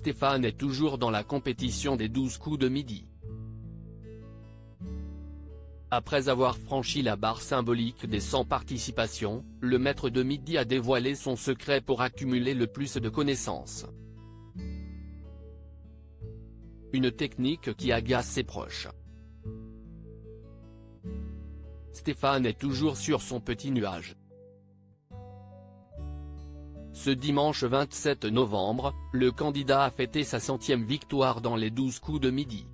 Stéphane est toujours dans la compétition des 12 coups de midi. Après avoir franchi la barre symbolique des 100 participations, le maître de midi a dévoilé son secret pour accumuler le plus de connaissances. Une technique qui agace ses proches. Stéphane est toujours sur son petit nuage. Ce dimanche 27 novembre, le candidat a fêté sa 100e victoire dans les 12 coups de midi.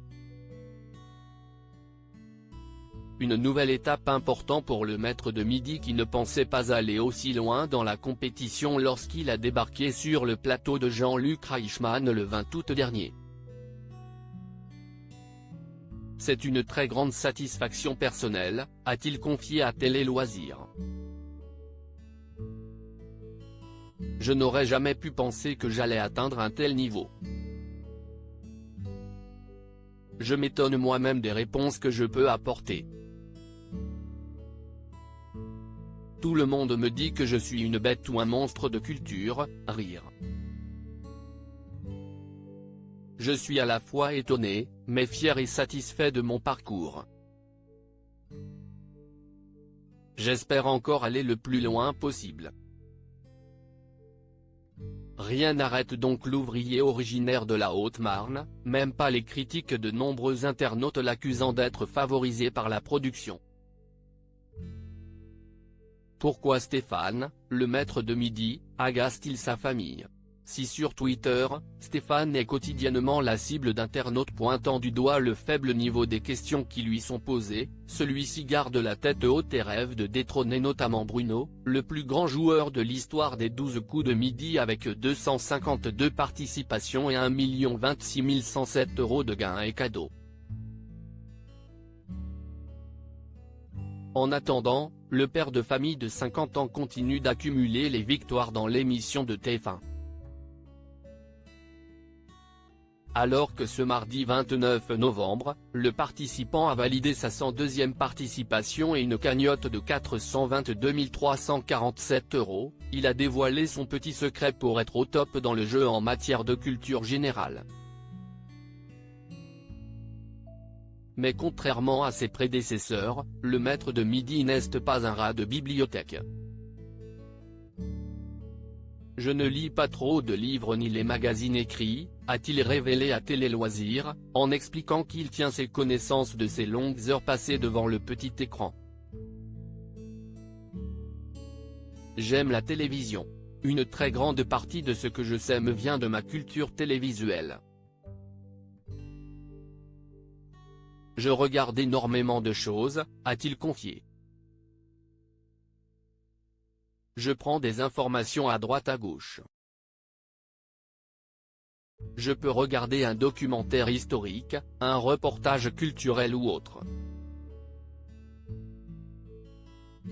Une nouvelle étape importante pour le maître de midi qui ne pensait pas aller aussi loin dans la compétition lorsqu'il a débarqué sur le plateau de Jean-Luc Reichmann le 20 août dernier. C'est une très grande satisfaction personnelle, a-t-il confié à Télé Loisirs. Je n'aurais jamais pu penser que j'allais atteindre un tel niveau. Je m'étonne moi-même des réponses que je peux apporter. Tout le monde me dit que je suis une bête ou un monstre de culture, rire. Je suis à la fois étonné, mais fier et satisfait de mon parcours. J'espère encore aller le plus loin possible. Rien n'arrête donc l'ouvrier originaire de la Haute-Marne, même pas les critiques de nombreux internautes l'accusant d'être favorisé par la production. Pourquoi Stéphane, le maître de midi, agace-t-il sa famille? Si sur Twitter, Stéphane est quotidiennement la cible d'internautes pointant du doigt le faible niveau des questions qui lui sont posées, celui-ci garde la tête haute et rêve de détrôner notamment Bruno, le plus grand joueur de l'histoire des 12 coups de midi avec 252 participations et 1 026 107 € de gains et cadeaux. En attendant, le père de famille de 50 ans continue d'accumuler les victoires dans l'émission de TF1. Alors que ce mardi 29 novembre, le participant a validé sa 102e participation et une cagnotte de 422 347 €, il a dévoilé son petit secret pour être au top dans le jeu en matière de culture générale. Mais contrairement à ses prédécesseurs, le maître de midi n'est pas un rat de bibliothèque. Je ne lis pas trop de livres ni les magazines écrits, a-t-il révélé à Télé Loisirs, en expliquant qu'il tient ses connaissances de ses longues heures passées devant le petit écran. J'aime la télévision. Une très grande partie de ce que je sais me vient de ma culture télévisuelle. Je regarde énormément de choses, a-t-il confié. Je prends des informations à droite à gauche. Je peux regarder un documentaire historique, un reportage culturel ou autre.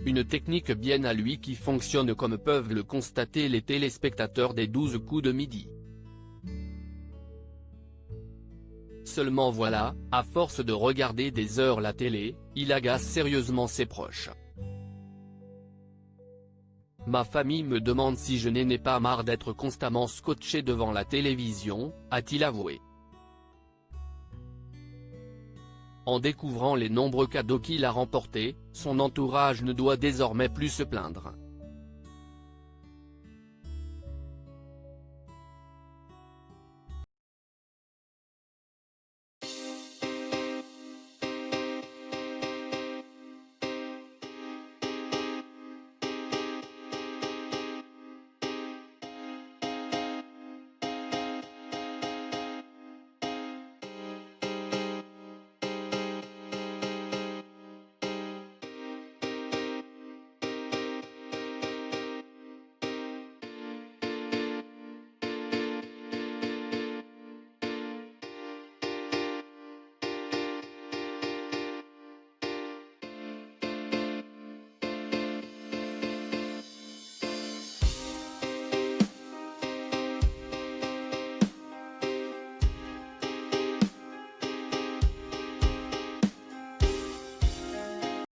Une technique bien à lui qui fonctionne comme peuvent le constater les téléspectateurs des 12 coups de midi. Seulement voilà, à force de regarder des heures la télé, il agace sérieusement ses proches. Ma famille me demande si je n'en ai pas marre d'être constamment scotché devant la télévision, a-t-il avoué. En découvrant les nombreux cadeaux qu'il a remportés, son entourage ne doit désormais plus se plaindre.